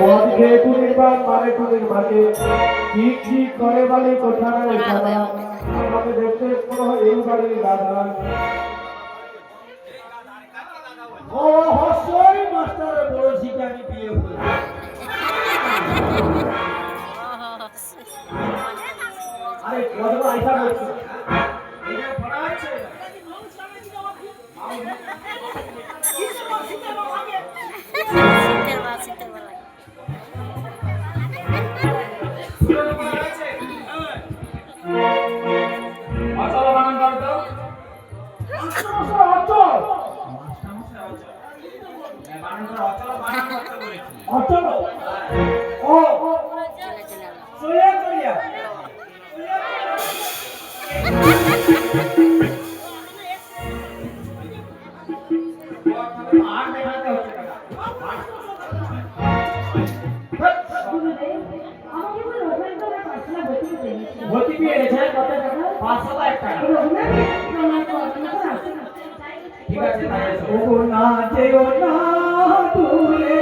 মদ খেয়ে টুনির বাপ মারে টুনির মাকে ঠিক ঠিক করে বলে কোথায় এখানে আমাকে দেখতে কোনো এই বাড়ির দাদা ও হসই মাস্টারের বলেছি যে আমি বিয়ে করি আরে কতবার আইসা বলছো এটা পড়া আছে ঠিক আছে ও না যেও না দূরে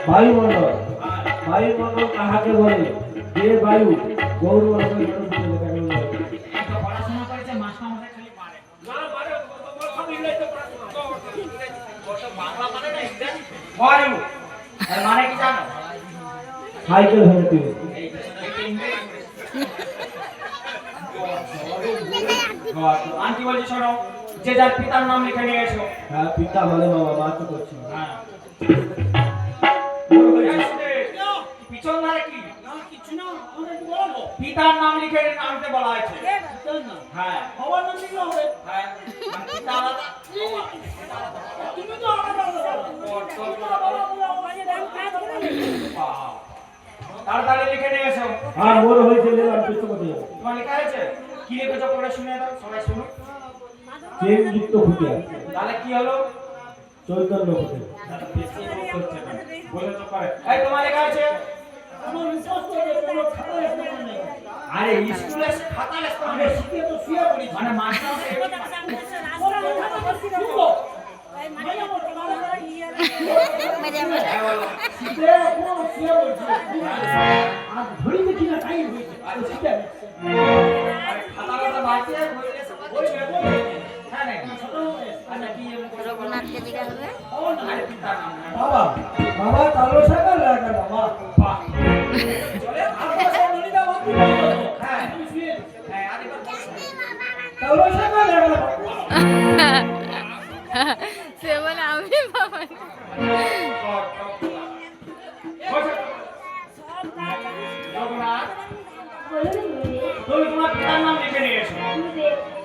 বায়ুমণ্ডল বায়ুমণ্ডল কাহাকে বলে যে বায়ু গৌর সাইকেল হতে আন্টি বলছি শোনো যে যার পিতার নাম লিখে নিয়ে এসো। হ্যাঁ পিতা বলে বাবা মা তো করছি হ্যাঁ পিছন ধারে কি না কিছু না পিতার নাম লিখে আনতে বলা হয়েছে। হ্যাঁ বাবার নাম লিখলে হবে। হ্যাঁ পিতা আলাদা তুমি তো আলাদা তাড়াতাড়ি লিখে নিয়ে এসো। হ্যাঁ মোর হয়েছে লেলাম কিছু কথা তোমার লেখা আছে কি লিখেছো পড়ে শুনে দাও সবাই শুনুক। চেন যুক্ত ফুটে তাহলে কি হলো চৈতন্য ফুটে বলে তো পারে এই তোমার লেখা আছে আমার বিশ্বাস করে কোনো খাতা লিখতে নেই আরে স্কুলে খাতা লিখতে হবে শিখে তো শুয়ে পড়ি মানে মাস্টার বাবা বাবা কালো সাগর লাগা বাবা কালো সাগর লাগা সেবন আমি বাবা তুমি তোমার পিতার নাম লিখে নিয়ে এসো।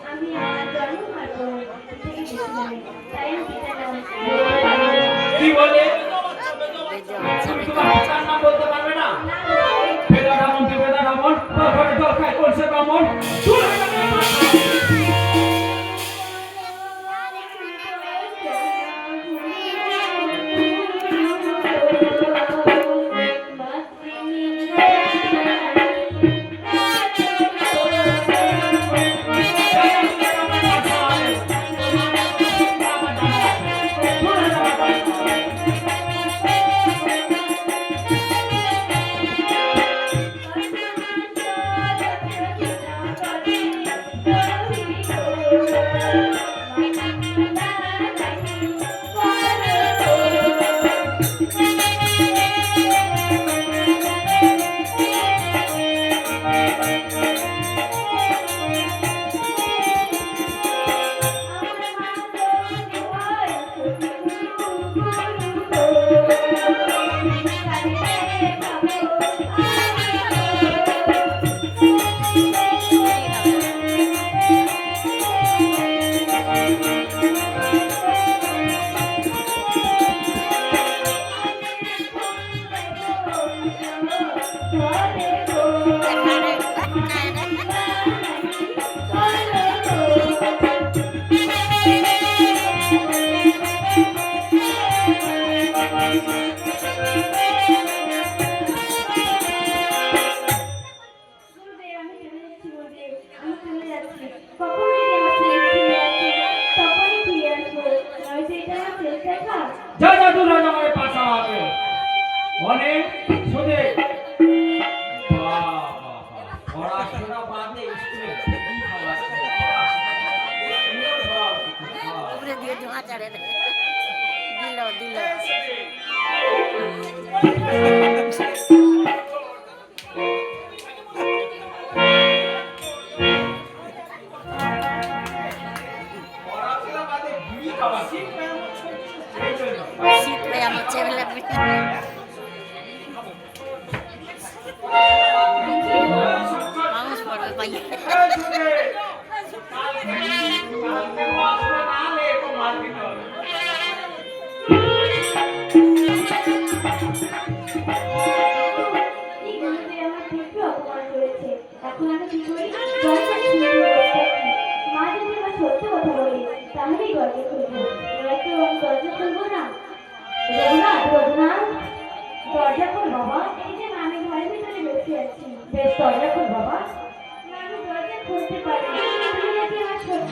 আমি আমার জন্ম হওয়ার পর থেকে গেছিলাম তাই আমি পিতার নাম কি বলে তুমি তোমার পিতার নাম বলতে পারবে না? ব্রাহ্মণ দূর হয়ে যাবে আমার যা যা দূর হয়ে যাবে পাশা হবে অনেক শুনে পড়াশোনা বাদে স্কুলে কি খাবার উপরে দিয়ে ধোঁয়া চড়ে দিল দিল পড়াশোনা বাদে বিড়ি খাবার ঠিক না শীত পেয়ে আমার ছেলে মানুষ পড়বে পাইয়ে এখন আমি কি করি দরজা খুলে বসে মা যদি আমার সত্য কথা বলে তাহলেই দরজা খুলবো নয়তো আমি দরজা খুলবো না রঘুনাথ রঘুনাথ দরজা খোল বাবা এই যে আমি ঘরের ভিতরে বসে আছি বেশ দরজা খোল বাবা আমি দরজা খুলতে পারি তুমি যদি আমার সত্য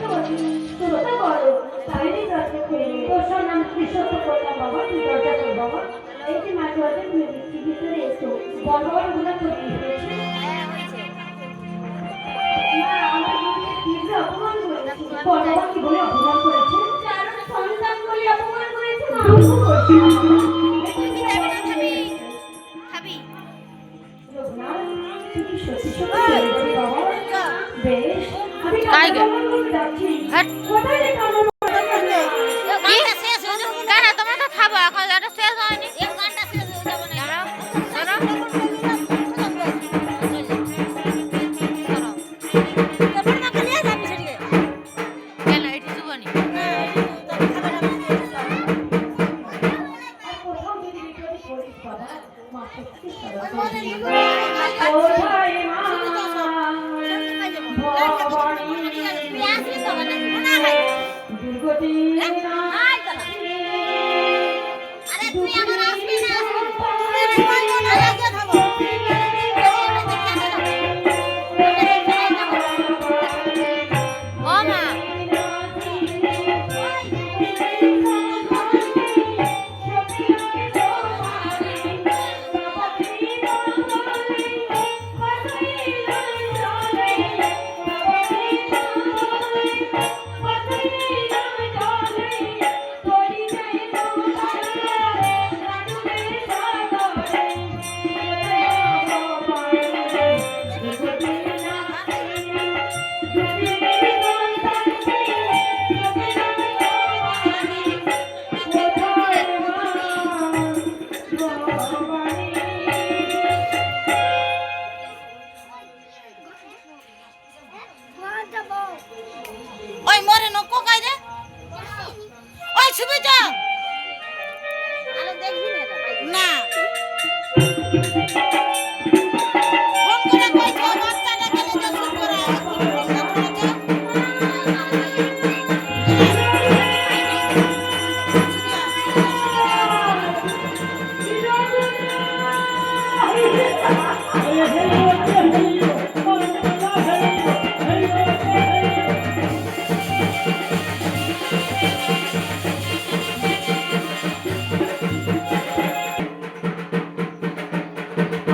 সত্য করো তাহলেই দরজা খুলবে তোর নাম কি সত্য করলাম বাবা তুই দরজা খোল বাবা এই যে মা দরজা খুলে দিচ্ছি ভিতরে এসো বড় বড় রঘুনাথ করতে হয়েছে আমার বোনকে তীব্র অপমান করেছে বড় বাবা কি বলে অপমান করেছে কারণ সন্তান বলে অপমান করেছে মা অপমান খাবি রঘুনাথ তুই কি সত্যি সত্যি বলবি বাবা বেশ আমি তাই গে? যাচ্ছি হ্যাট। কোথায় রে কামড় গানটা শেষ হয়ে যাবে কেন তোমরা তো খাবো এখন এটা শেষ হয়নি এই গানটা শেষ হয়ে যাবে না শোনো, তারপর না খালি যাবি সেদিকে কেন এটি শুভনি কোথাও যদি বিপদে পড়িস বাবা মা সত্যি কোথায় মা ভবানী দুর্গতি আরে তুই আমার আসবি না আরে থাকো ও মা Bye.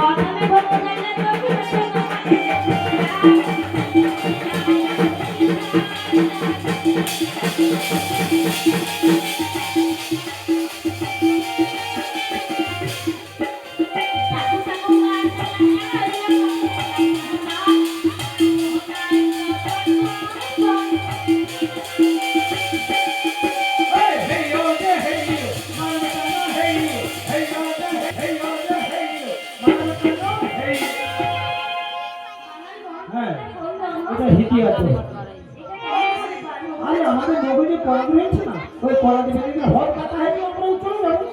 অনামে ভোলে জানলে চোখে হ্যাঁ এটা হিটি আছে আরে আমাদের নবীনে পড়া রয়েছে না ওই পড়া দিকে দিকে হট কাটা হয়ে গেলে আমরা চলে যাবো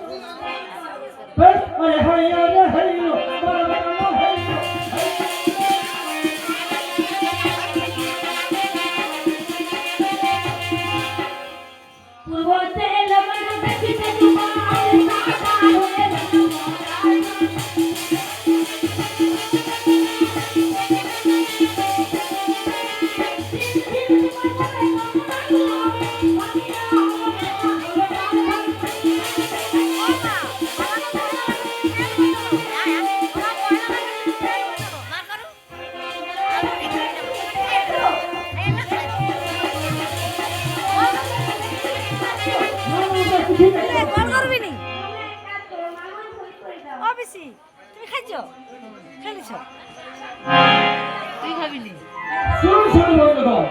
বেশ আরে হাইয়া রে হাইয়া বড় বড় হাইয়া পূর্বতে লবণ দেখিতে তোমার সাদা হয়ে কল করবি নি ও বেশি তুমি খাইছ খেলিছ তুই খাবি নি শুনুন শুনুন বন্ধুগণ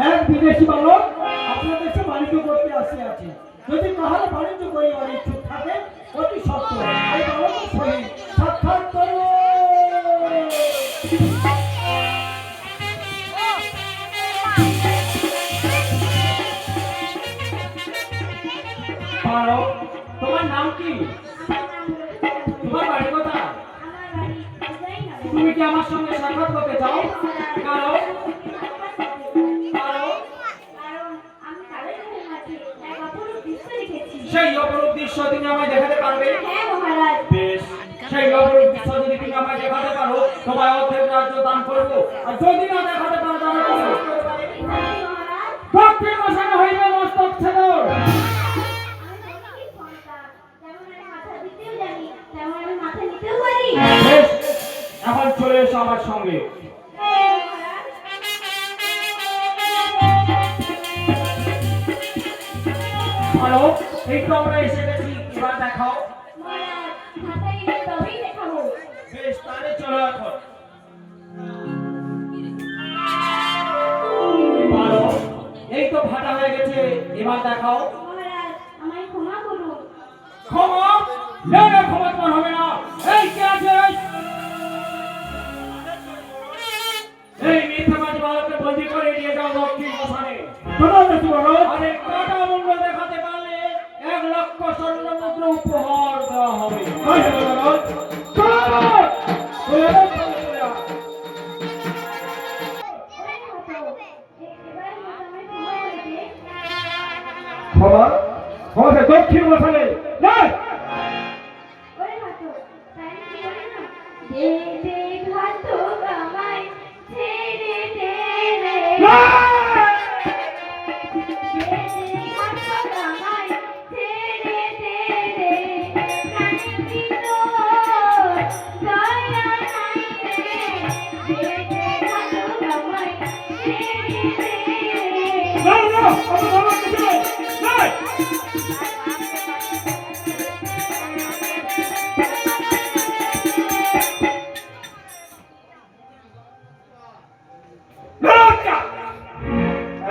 এক বিদেশি বালক আপনার দেশে বাণিজ্য করতে আসিয়াছে যদি কাহার বাণিজ্য করিবার ইচ্ছুক থাকে অতি সত্য এই বালকের সহিত সাক্ষাৎ করো পারো তোমার নাম কি তোমার বাড়ি কোথায় তুমি কি আমার সঙ্গে সাক্ষাৎ করতে চাও কারণ কারণ সেই অপরূপ দৃশ্য তুমি আমায় দেখাতে পারবে বেশ সেই অপরূপ দৃশ্য যদি তুমি আমায় দেখাতে পারো তোমায় অর্ধেক রাজ্য দান করবো আর যদি না দেখাতে পারো তাহলে দক্ষিণ মশানো হইবে মস্তক ছেদর বেশ এখন চলে এসো আমার সঙ্গে ভালো এই তো আমরা এসে গেছি এবার দেখাও বেশ তাহলে চলো এখন ভালো এই তো ভাটা হয়ে গেছে এবার দেখাও ক্ষমা না না ক্ষমা তোমার হবে না এই কে আছে এই মিথ্যাবাদী বালককে বন্দি করে নিয়ে যাও দক্ষিণ শ্মশানে আরে কাটা মুন্ড দেখাতে পারলে 1 লক্ষ স্বর্ণ মুদ্রা উপহার দেওয়া হবে ক্ষমা ক্ষমা দক্ষিণ মশালে যাই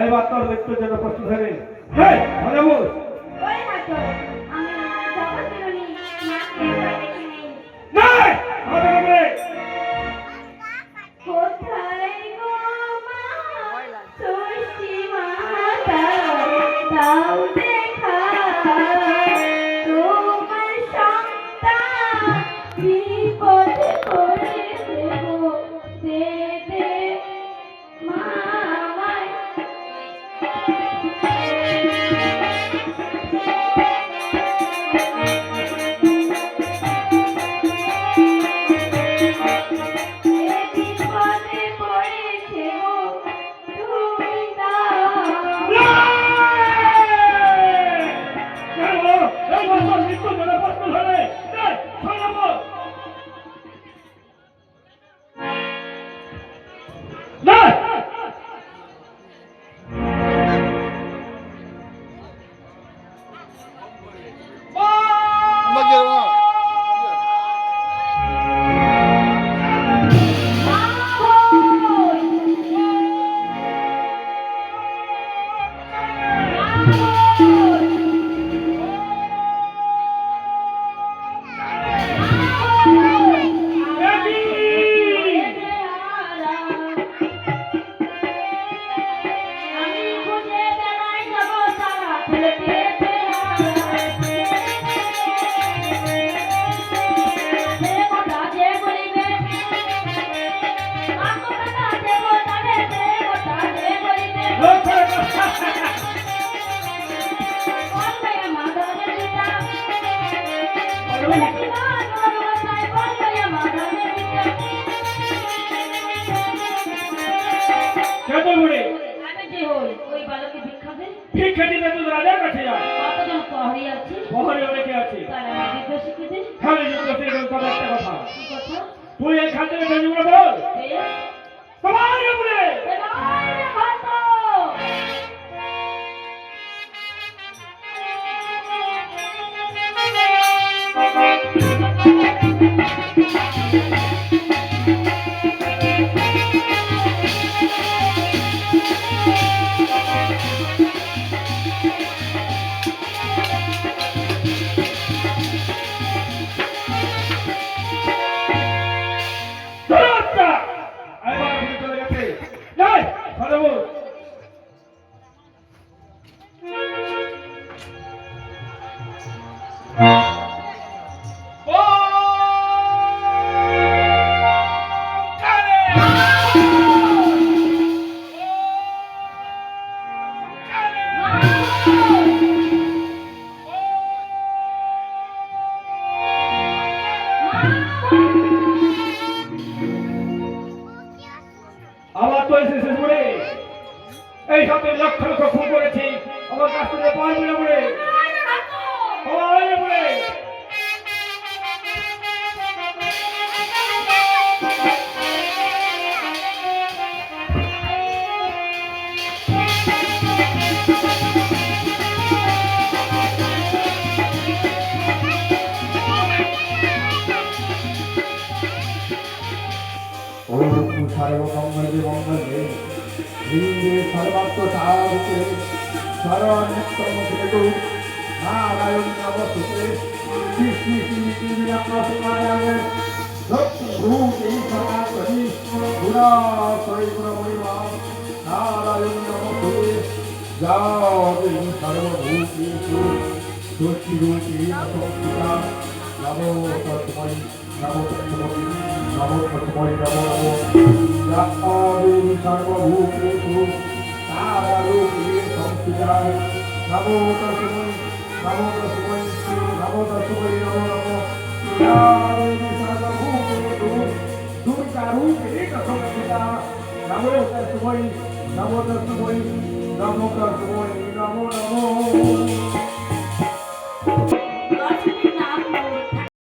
এবার তোর মৃত্যুর জন্য প্রস্তুত হবে ভালো বল Mama প্রহরী অনেকে আছে। তারা আমার বিদ্যা শিখিতে হ্যাঁ যুদ্ধ শিখবেন, তবে একটা কথা, কি কথা? তুই এখান থেকে চলে যাবি বল। বেশ, সবাই বলে এবারে ভাত। চলে গেছে যাই ভালো বল। আবার তো এসে শেষ করে এই সাথে লক্ষ লক্ষ খুন করেছি, আমার কাছ থেকে পারবি না বলে বলে সর্বমঙ্গলে হিন্দে সর্বাত্ম সারতে সর্বনিত্যম হেতু নারায়ণ নমস্তে শ্রী শ্রী শ্রী শ্রী বিনাশনায় ভূতি সনাতনি গুণা সৈগুণ মহিমা নারায়ণ নমস্তে যাবে সর্বভূতেষু সুচিরূপী সংস্থিতা নমো তস্मै নমো তস্मै নমো তস্मै নমো নমো যাত্তারুণ সর্বভূতেষু তারারূপী সংস্থিতা নমো তস্मै নমো তস্मै নমো তস্मै নমো নমো যাত্তারুণ সর্বভূতেষু দুর্গারূপী সংস্থিতা নমো তস্मै নমো তস্मै নমো তস্मै নমো নমো